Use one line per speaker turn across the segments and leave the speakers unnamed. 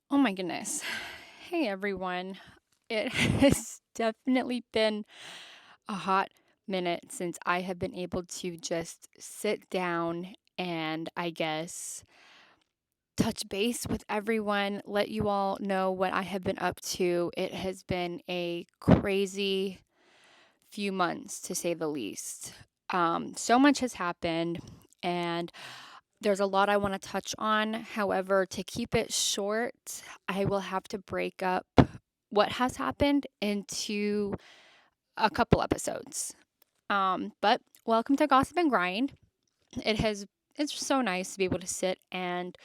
Oh my goodness. Hey everyone. It has definitely been a hot minute since I have been able to just sit down and I guess touch base with everyone, let you all know what I have been up to. It has been a crazy few months to say the least. So much has happened and there's a lot I want to touch on. However, to keep it short, I will have to break up what has happened into a couple episodes. But welcome to Gossip and Grind. It has it's so nice to be able to sit and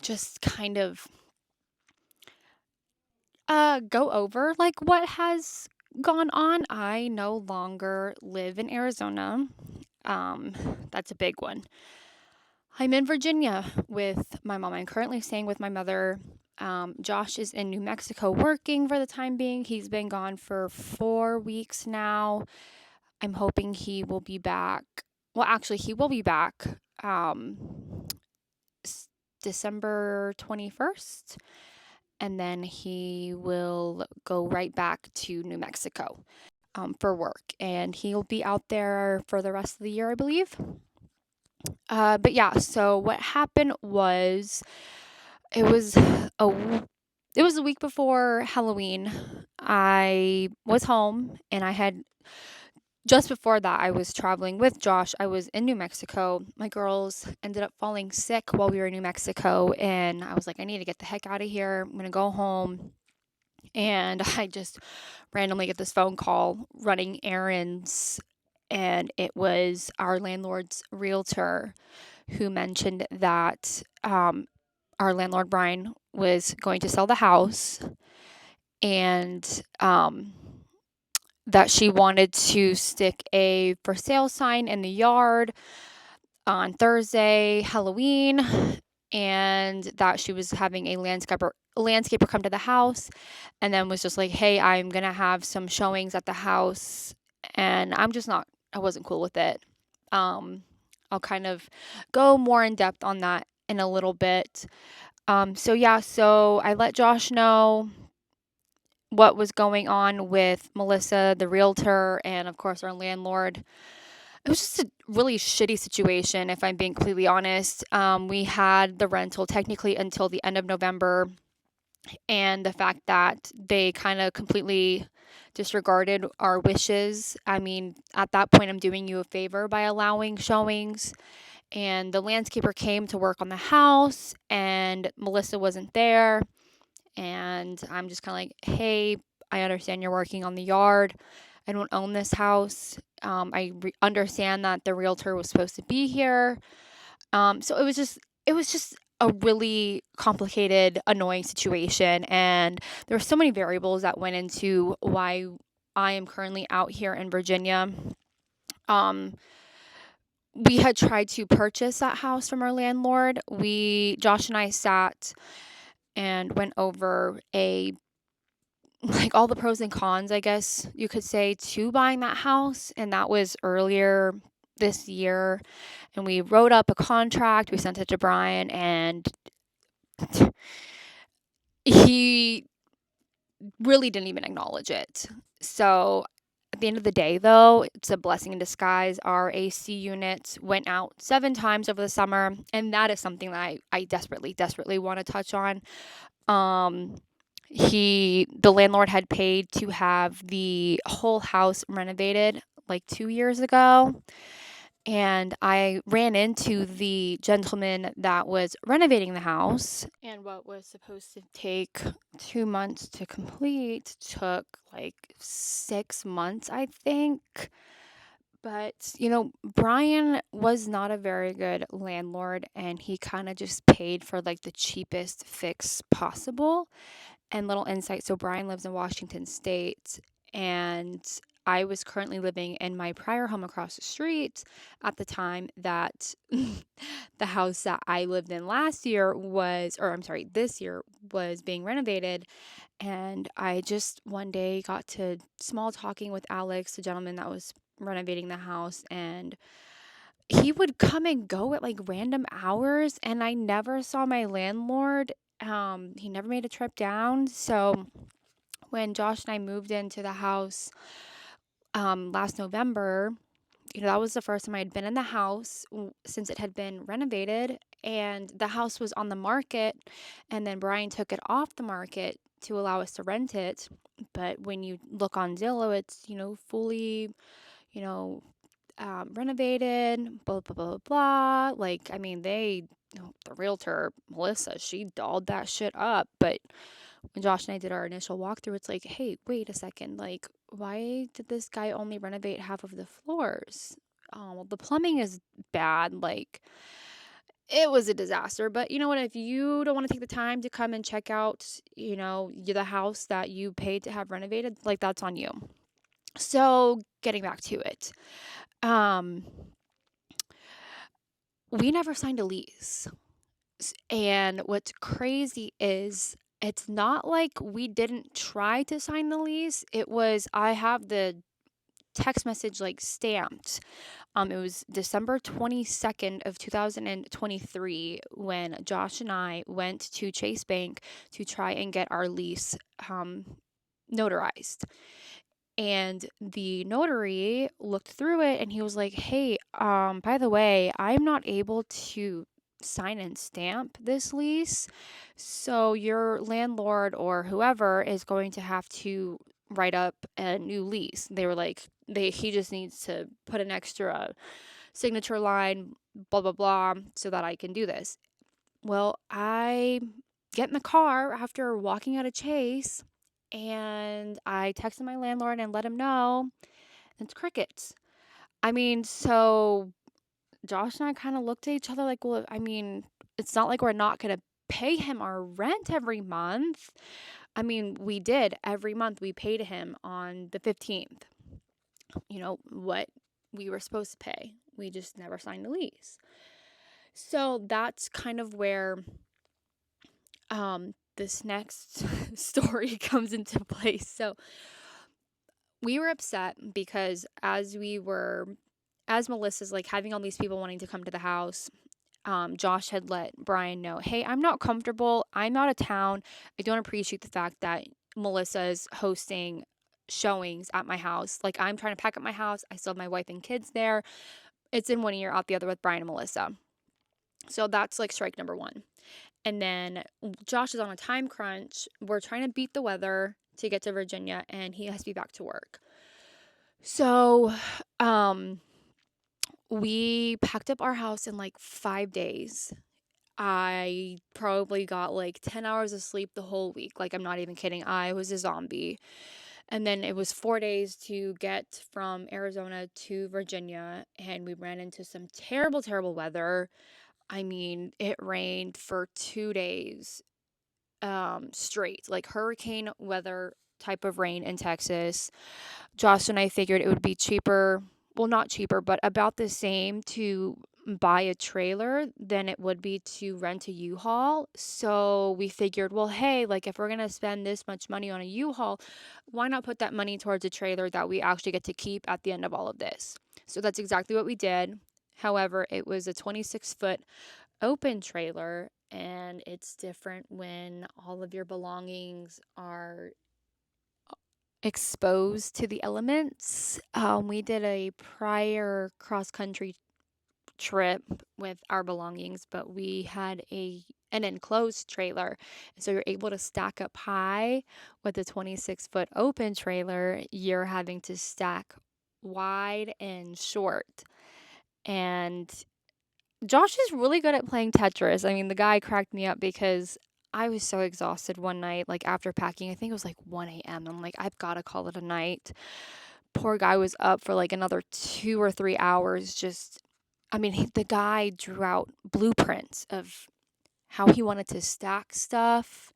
just kind of go over like what has gone on. I no longer live in Arizona. Um, that's a big one. I'm in Virginia with my mom. I'm currently staying with my mother. Josh is in New Mexico working for the time being. He's been gone for 4 weeks now. I'm hoping he will be back. Well, actually, he will be back um, December 21st, and then he will go right back to New Mexico for work. And he'll be out there for the rest of the year, I believe. But yeah, so what happened was it was a it was the week before Halloween. I was home and I had just before that I was traveling with Josh. I was in New Mexico. My girls ended up falling sick while we were in New Mexico and I was like I need to get the heck out of here. I'm going to go home. And I just randomly get this phone call running errands and it was our landlord's realtor who mentioned that our landlord Brian was going to sell the house and that she wanted to stick a for sale sign in the yard on Thursday, Halloween, and that she was having a landscaper come to the house and then was just like, "Hey, I'm going to have some showings at the house." And I wasn't cool with it. Um I'll kind of go more in depth on that in a little bit. So yeah, so I let Josh know what was going on with Melissa, the realtor, and of course our landlord. It was just a really shitty situation, if I'm being completely honest. We had the rental technically until the end of November, and the fact that they kind of completely disregarded our wishes. I mean, at that point, I'm doing you a favor by allowing showings. And the landscaper came to work on the house, and Melissa wasn't there. And I'm just kind of like, hey, I understand you're working on the yard. I don't own this house. Understand that the realtor was supposed to be here. So it was just a really complicated, annoying situation. And there were so many variables that went into why I am currently out here in Virginia. Um, we had tried to purchase that house from our landlord. Josh and I sat and went over like all the pros and cons, I guess you could say, to buying that house. And that was earlier this year. And we wrote up a contract. We sent it to Brian, and he really didn't even acknowledge it. So at the end of the day, though, it's a blessing in disguise. Our AC unit went out 7 times over the summer, and that is something that I desperately, desperately want to touch on. Um, the landlord had paid to have the whole house renovated like 2 years ago. And I ran into the gentleman that was renovating the house. And what was supposed to take 2 months to complete took like 6 months, I think. But, Brian was not a very good landlord and he kind of just paid for like the cheapest fix possible. And little insight, so Brian lives in Washington State, and I was currently living in my prior home across the street at the time that the house that I lived in this year was being renovated. And I just one day got to small talking with Alex, the gentleman that was renovating the house, and he would come and go at like random hours, and I never saw my landlord. He never made a trip down. So when Josh and I moved into the house last November, that was the first time I had been in the house since it had been renovated, and the house was on the market, and then Brian took it off the market to allow us to rent it. But when you look on Zillow, it's, fully, you know, renovated, blah, blah, blah, blah. Like, I mean, the realtor, Melissa, she dolled that shit up. But when Josh and I did our initial walkthrough, it's like, hey, wait a second. Like, why did this guy only renovate half of the floors? Well, the plumbing is bad. Like, it was a disaster. But you know what? If you don't want to take the time to come and check out, the house that you paid to have renovated, like, that's on you. So, getting back to it. Um, we never signed a lease. And what's crazy is it's not like we didn't try to sign the lease. It was, I have the text message like stamped. It was December 22nd of 2023 when Josh and I went to Chase Bank to try and get our lease notarized. And the notary looked through it and he was like, hey, by the way, I'm not able to sign and stamp this lease. So your landlord or whoever is going to have to write up a new lease. They were like, he just needs to put an extra signature line, blah, blah, blah, so that I can do this. Well, I get in the car after walking out of Chase and I texted my landlord and let him know. It's crickets. I mean, so Josh and I kind of looked at each other like, well, I mean, it's not like we're not going to pay him our rent every month. I mean, we did every month. We paid him on the 15th, what we were supposed to pay. We just never signed a lease. So that's kind of where this next story comes into place. So we were upset because as Melissa's like having all these people wanting to come to the house, Josh had let Brian know, hey, I'm not comfortable. I'm out of town. I don't appreciate the fact that Melissa is hosting showings at my house. Like, I'm trying to pack up my house. I still have my wife and kids there. It's in one ear, out the other with Brian and Melissa. So that's like strike number one. And then Josh is on a time crunch. We're trying to beat the weather to get to Virginia, and he has to be back to work. So, we packed up our house in like 5 days. I probably got like 10 hours of sleep the whole week. Like, I'm not even kidding. I was a zombie. And then it was 4 days to get from Arizona to Virginia, and we ran into some terrible, terrible weather. I mean, it rained for 2 days straight, like hurricane weather type of rain in Texas. Josh and I figured it would be cheaper, well, not cheaper, but about the same to buy a trailer than it would be to rent a U-Haul. So we figured, well, hey, like if we're going to spend this much money on a U-Haul, why not put that money towards a trailer that we actually get to keep at the end of all of this? So that's exactly what we did. However, it was a 26-foot open trailer, and it's different when all of your belongings are exposed to the elements. We did a prior cross country trip with our belongings, but we had an enclosed trailer. So you're able to stack up high. With a 26-foot open trailer, you're having to stack wide and short. And Josh is really good at playing Tetris. I mean, the guy cracked me up because I was so exhausted one night, like after packing. I think it was like 1 a.m. I'm like, I've got to call it a night. Poor guy was up for like another 2 or 3 hours. The guy drew out blueprints of how he wanted to stack stuff,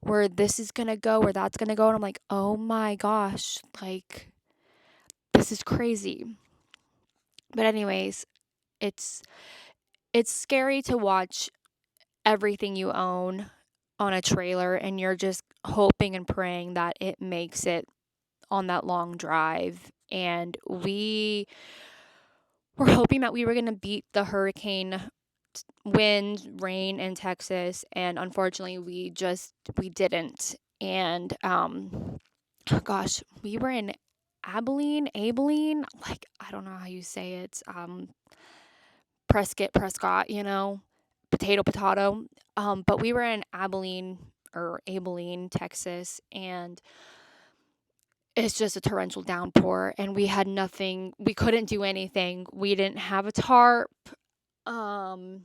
where this is going to go, where that's going to go. And I'm like, oh my gosh, like, this is crazy. But anyways, it's scary to watch everything you own on a trailer and you're just hoping and praying that it makes it on that long drive. And we were hoping that we were going to beat the hurricane wind, rain in Texas, and unfortunately we didn't. And gosh, we were in Abilene, like I don't know how you say it. Prescott, potato. But we were in Abilene, Texas, and it's just a torrential downpour, and we had nothing. We couldn't do anything. We didn't have a tarp. Um,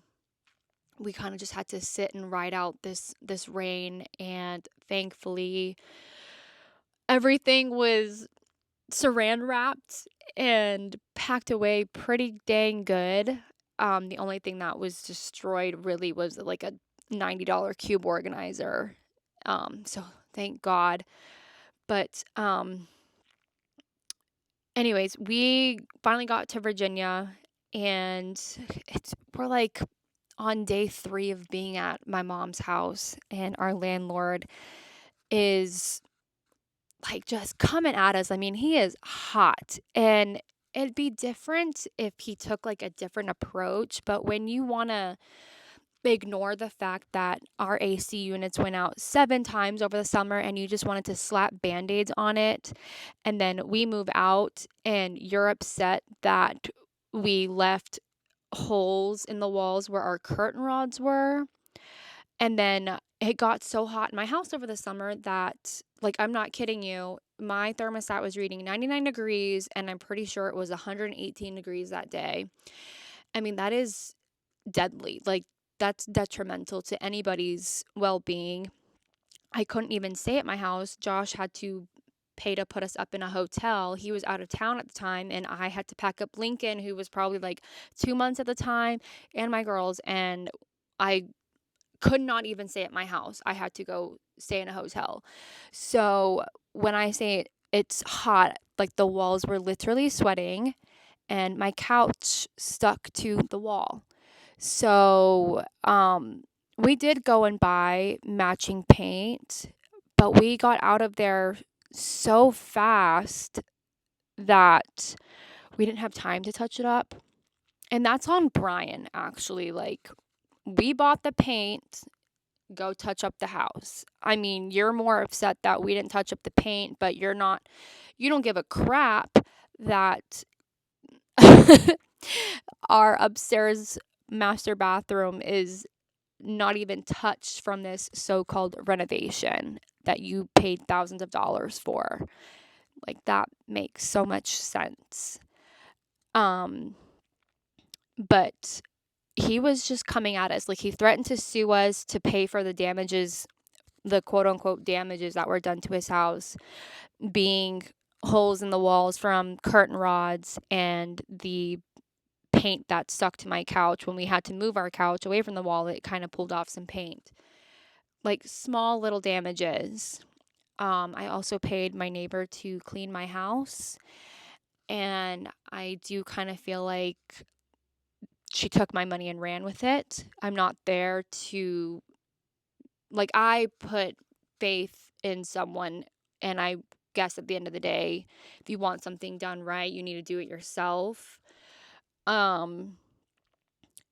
we kind of just had to sit and ride out this rain, and thankfully everything was saran wrapped and packed away pretty dang good. The only thing that was destroyed really was like a $90 cube organizer. So thank God. But anyways, we finally got to Virginia, and we're like on day 3 of being at my mom's house, and our landlord is like just coming at us. I mean, he is hot, and it'd be different if he took like a different approach, but when you want to ignore the fact that our AC units went out 7 times over the summer and you just wanted to slap band-aids on it, and then we move out and you're upset that we left holes in the walls where our curtain rods were. And then it got so hot in my house over the summer that, like, I'm not kidding you, my thermostat was reading 99 degrees, and I'm pretty sure it was 118 degrees that day. I mean, that is deadly. Like, that's detrimental to anybody's well being. I couldn't even stay at my house. Josh had to pay to put us up in a hotel. He was out of town at the time, and I had to pack up Lincoln, who was probably like 2 months at the time, and my girls, and I could not even stay at my house. I had to go stay in a hotel. So when I say it's hot, like the walls were literally sweating and my couch stuck to the wall. So we did go and buy matching paint, but we got out of there so fast that we didn't have time to touch it up. And that's on Brian, actually. Like, we bought the paint, go touch up the house. I mean, you're more upset that we didn't touch up the paint, but you don't give a crap that our upstairs master bathroom is not even touched from this so-called renovation that you paid thousands of dollars for. Like, that makes so much sense. But he was just coming at us. Like, he threatened to sue us to pay for the damages, the quote unquote damages that were done to his house, being holes in the walls from curtain rods and the paint that stuck to my couch. When we had to move our couch away from the wall, it kind of pulled off some paint. Like, small little damages. I also paid my neighbor to clean my house, and I do kind of feel like she took my money and ran with it. I'm not there to, like, I put faith in someone, and I guess at the end of the day, if you want something done right, you need to do it yourself. Um,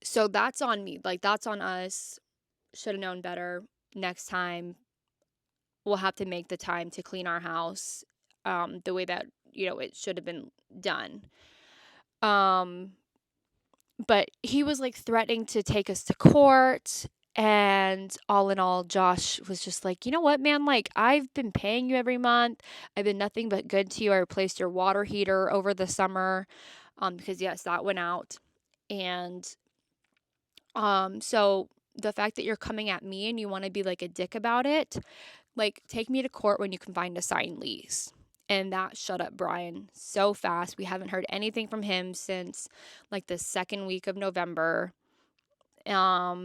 so that's on me. Like, that's on us. Should have known better. Next time, we'll have to make the time to clean our house the way that, it should have been done. But he was like threatening to take us to court. And all in all, Josh was just like, you know what, man? Like, I've been paying you every month. I've been nothing but good to you. I replaced your water heater over the summer because, yes, that went out. And so the fact that you're coming at me and you want to be like a dick about it, like, take me to court when you can find a signed lease. And that shut up Brian so fast. We haven't heard anything from him since like the second week of November. I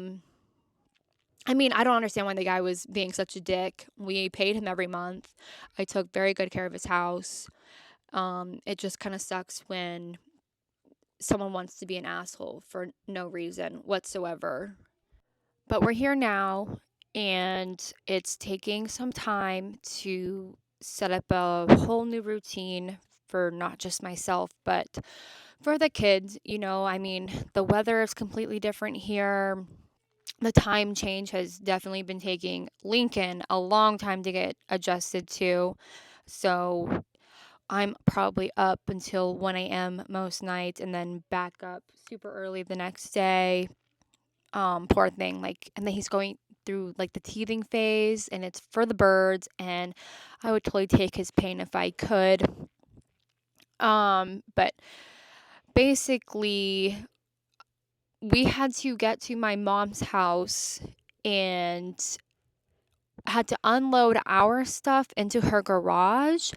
mean, I don't understand why the guy was being such a dick. We paid him every month. I took very good care of his house. It just kind of sucks when someone wants to be an asshole for no reason whatsoever. But we're here now, and it's taking some time to set up a whole new routine for not just myself, but for the kids. I mean, the weather is completely different here. The time change has definitely been taking Lincoln a long time to get adjusted to. So I'm probably up until 1 a.m. most nights and then back up super early the next day. Poor thing. And then he's going through like the teething phase, and it's for the birds, and I would totally take his pain if I could. But basically, we had to get to my mom's house and had to unload our stuff into her garage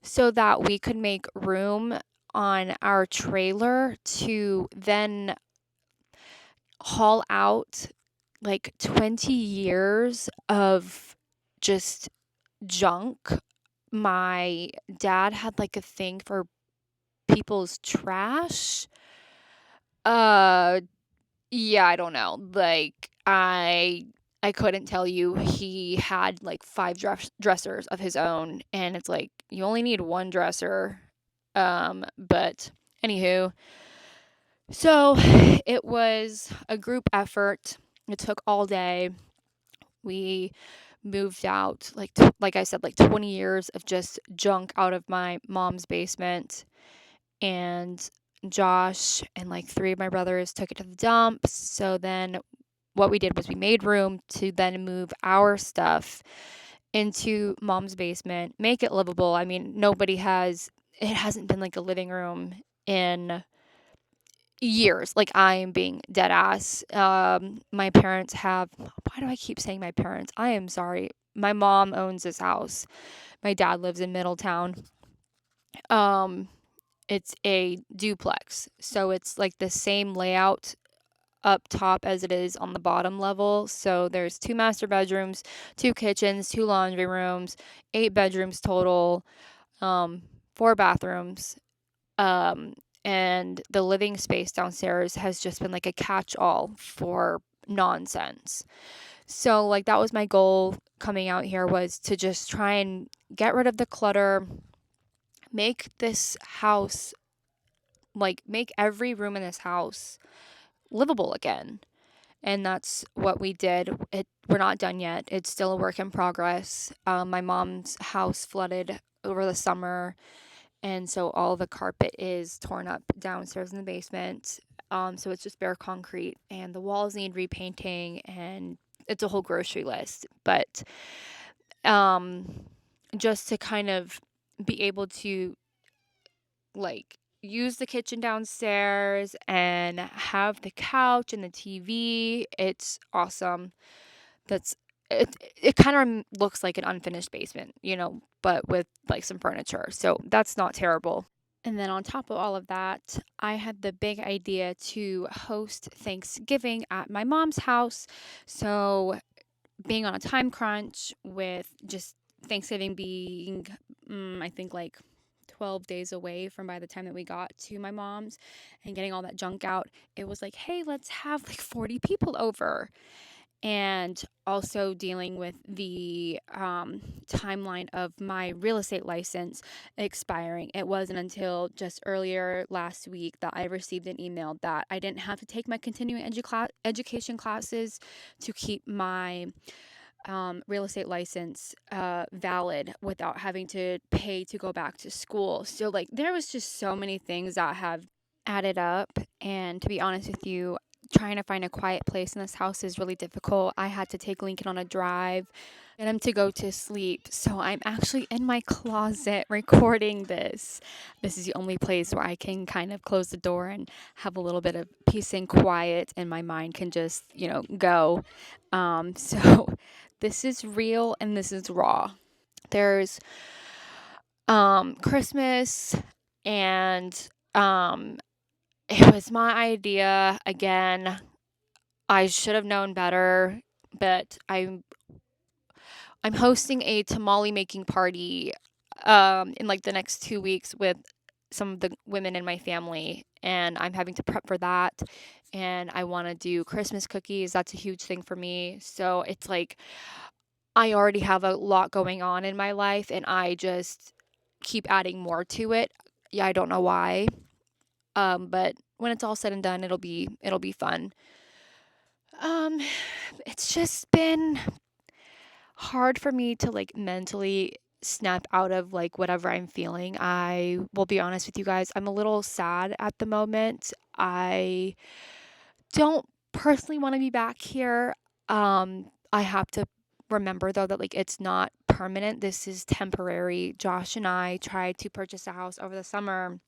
so that we could make room on our trailer to then haul out like 20 years of just junk. My dad had like a thing for people's trash. Uh yeah, I don't know. I couldn't tell you. He had like 5 dressers of his own, and it's like you only need one dresser. But anywho, so it was a group effort. It took all day. We moved out like I said, like 20 years of just junk out of my mom's basement, and Josh and like 3 of my brothers took it to the dump. So then what we did was we made room to then move our stuff into mom's basement, make it livable. I mean, it hasn't been like a living room in years. Like, I am being dead ass. My parents have, why do I keep saying my parents? I am sorry. My mom owns this house. My dad lives in Middletown. It's a duplex. So it's like the same layout up top as it is on the bottom level. So there's 2 master bedrooms, 2 kitchens, 2 laundry rooms, 8 bedrooms total, 4 bathrooms. And the living space downstairs has just been like a catch-all for nonsense. So like that was my goal coming out here, was to just try and get rid of the clutter, make this house, like make every room in this house livable again. And that's what we did. We're not done yet. It's still a work in progress. My mom's house flooded over the summer, and so all the carpet is torn up downstairs in the basement. So it's just bare concrete, and the walls need repainting, and it's a whole grocery list. But just to kind of be able to like use the kitchen downstairs and have the couch and the TV. It's awesome. That's it. It kind of looks like an unfinished basement, but with like some furniture. So that's not terrible. And then on top of all of that, I had the big idea to host Thanksgiving at my mom's house. So being on a time crunch with just Thanksgiving being, I think like 12 days away from by the time that we got to my mom's and getting all that junk out, it was like, hey, let's have like 40 people over. And also dealing with the timeline of my real estate license expiring. It wasn't until just earlier last week that I received an email that I didn't have to take my continuing education classes to keep my real estate license valid without having to pay to go back to school. So like there was just so many things that have added up, and to be honest with you, trying to find a quiet place in this house is really difficult. I had to take Lincoln on a drive, get him to go to sleep. So I'm actually in my closet recording this. This is the only place where I can kind of close the door and have a little bit of peace and quiet, and my mind can just, go. So this is real and this is raw. There's Christmas, and it was my idea again. I should have known better, but I'm hosting a tamale making party in like the next 2 weeks with some of the women in my family, and I'm having to prep for that. And I want to do Christmas cookies. That's a huge thing for me. So it's like I already have a lot going on in my life, and I just keep adding more to it. Yeah, I don't know why. But when it's all said and done, it'll be fun. Um, it's just been hard for me to like mentally snap out of like whatever I'm feeling. I will be honest with you guys, I'm a little sad at the moment. I don't personally want to be back here. I have to remember though that like it's not permanent. This is temporary. Josh and I tried to purchase a house over the summer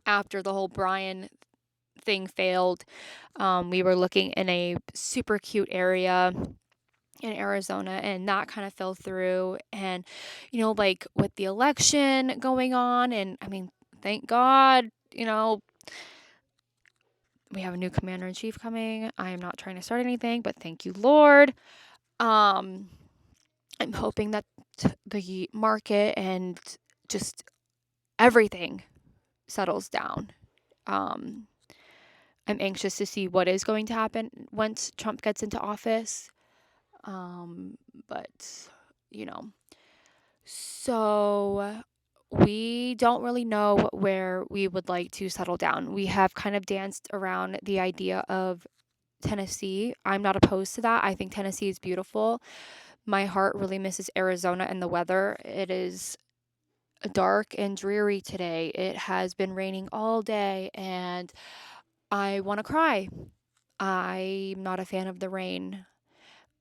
after the whole Brian thing failed. We were looking in a super cute area in Arizona, and that kind of fell through. And, like with the election going on, and I mean, thank God, we have a new commander in chief coming. I am not trying to start anything, but thank you, Lord. Um, I'm hoping that the market and just everything settles down. Um, I'm anxious to see what is going to happen once Trump gets into office. Um, but, you know, so we don't really know where we would like to settle down. We have kind of danced around the idea of Tennessee. I'm not opposed to that. I think Tennessee is beautiful. My heart really misses Arizona and the weather. It is dark and dreary today. It has been raining all day and I want to cry. I'm not a fan of the rain.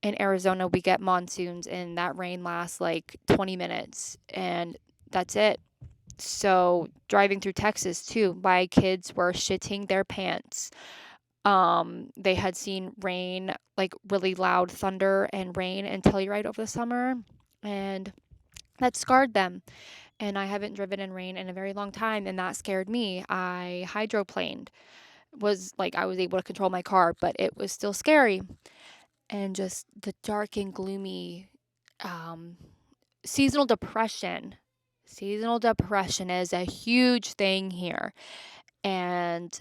In Arizona, we get monsoons and that rain lasts like 20 minutes and that's it. So, driving through Texas too, my kids were shitting their pants. They had seen rain, like really loud thunder and rain and Telluride over the summer, and that scarred them. And I haven't driven in rain in a very long time, and that scared me. I hydroplaned, was like I was able to control my car, but it was still scary. And just the dark and gloomy um, seasonal depression. Seasonal depression is a huge thing here. And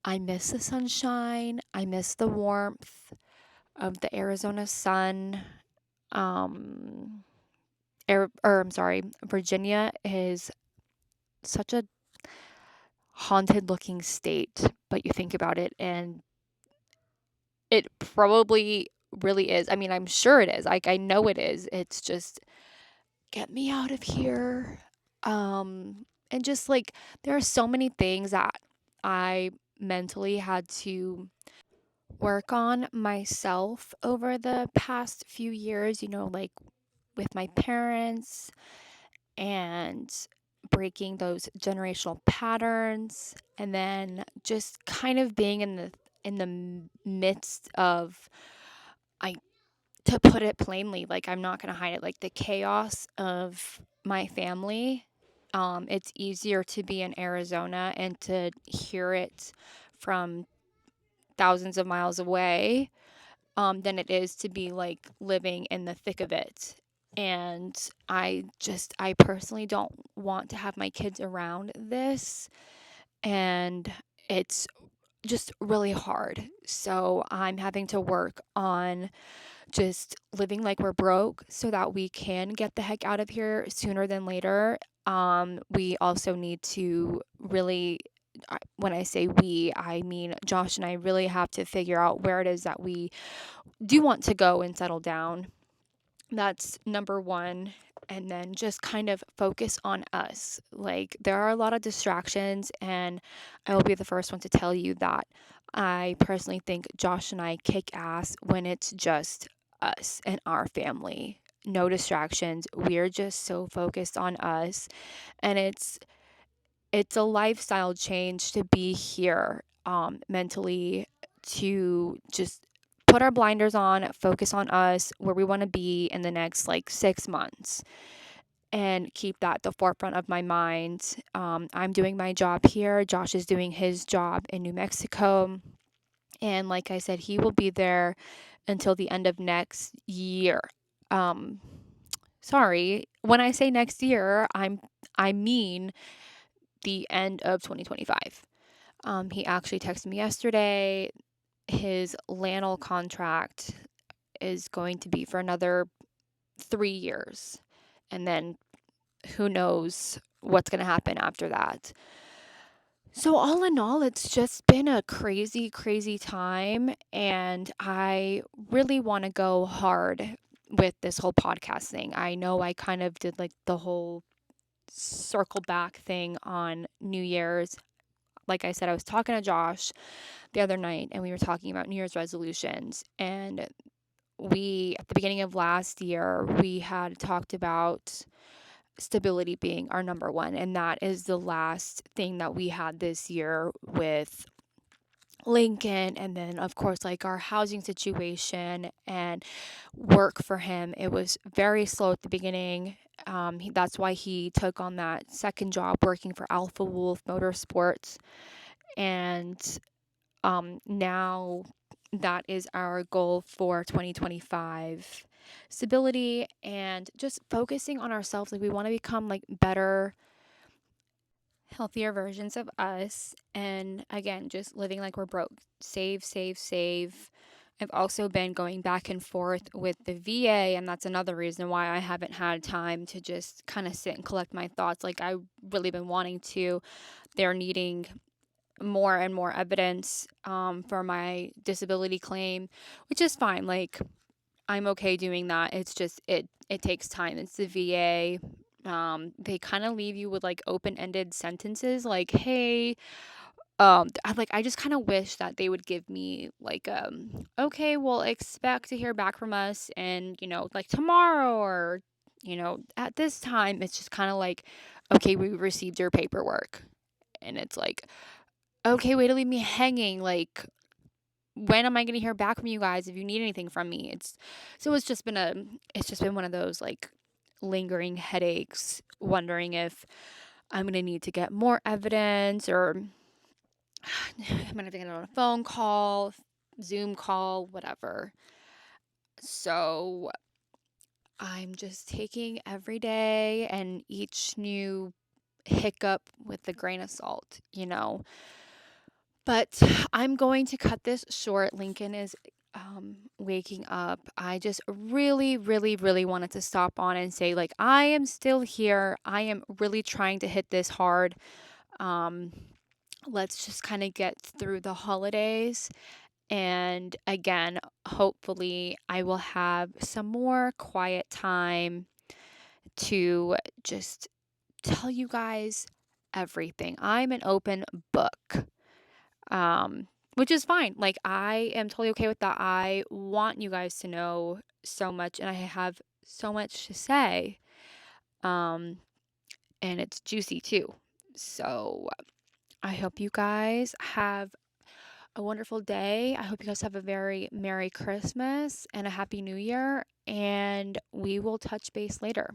I miss the sunshine. I miss the warmth of the Arizona sun. Um, I'm sorry, Virginia is such a haunted looking state, but you think about it and it probably really is. I mean, I'm sure it is. Like, I know it is. It's just, get me out of here. And just like, there are so many things that I mentally had to work on myself over the past few years, like with my parents and breaking those generational patterns and then just kind of being in the midst of I to put it plainly, like I'm not going to hide it, like the chaos of my family. It's easier to be in Arizona and to hear it from thousands of miles away than it is to be like living in the thick of it. And I personally don't want to have my kids around this. And it's just really hard. So I'm having to work on just living like we're broke so that we can get the heck out of here sooner than later. We also need to really, when I say we, I mean Josh and I really have to figure out where it is that we do want to go and settle down. That's number one. And then just kind of focus on us. Like, there are a lot of distractions, and I will be the first one to tell you that I personally think Josh and I kick ass when it's just us and our family. No distractions. We're just so focused on us. And it's a lifestyle change to be here mentally, to just put our blinders on, focus on us, where we want to be in the next like 6 months, and keep that at the forefront of my mind. I'm doing my job here. Josh is doing his job in New Mexico. And like I said, he will be there until the end of next year. Um, sorry, when I say next year, I mean the end of 2025. He actually texted me yesterday. His Lannel contract is going to be for another 3 years. And then who knows what's going to happen after that. So, all in all, it's just been a crazy, crazy time. And I really want to go hard with this whole podcast thing. I know I kind of did like the whole circle back thing on New Year's. Like I said, I was talking to Josh the other night and we were talking about New Year's resolutions. And at the beginning of last year, we had talked about stability being our number one. And that is the last thing that we had this year with Lincoln. And then, of course, like our housing situation and work for him. It was very slow at the beginning. That's why he took on that second job working for Alpha Wolf Motorsports. And now that is our goal for 2025, stability and just focusing on ourselves. Like we want to become like better, healthier versions of us. And again, just living like we're broke. Save, save, save. I've also been going back and forth with the VA, and that's another reason why I haven't had time to just kind of sit and collect my thoughts. Like I've really been wanting to. They're needing more and more evidence for my disability claim, which is fine. Like I'm okay doing that. It's just it takes time. It's the VA. They kind of leave you with like open-ended sentences like, "Hey, I just kind of wish that they would give me like okay, well, expect to hear back from us and, like tomorrow or at this time." It's just kind of like, "Okay, we received your paperwork." And it's like, "Okay, way to leave me hanging. Like, when am I going to hear back from you guys if you need anything from me?" It's just been one of those like lingering headaches, wondering if I'm going to need to get more evidence or I'm going to have to get on a phone call, Zoom call, whatever. So I'm just taking every day and each new hiccup with a grain of salt. But I'm going to cut this short. Lincoln is waking up. I just really, really, really wanted to stop on and say, like, I am still here. I am really trying to hit this hard. Um, let's just kind of get through the holidays. And again, hopefully, I will have some more quiet time to just tell you guys everything. I'm an open book. Which is fine. Like I am totally okay with that. I want you guys to know so much and I have so much to say. Um, and it's juicy too. So I hope you guys have a wonderful day. I hope you guys have a very Merry Christmas and a Happy New Year. And we will touch base later.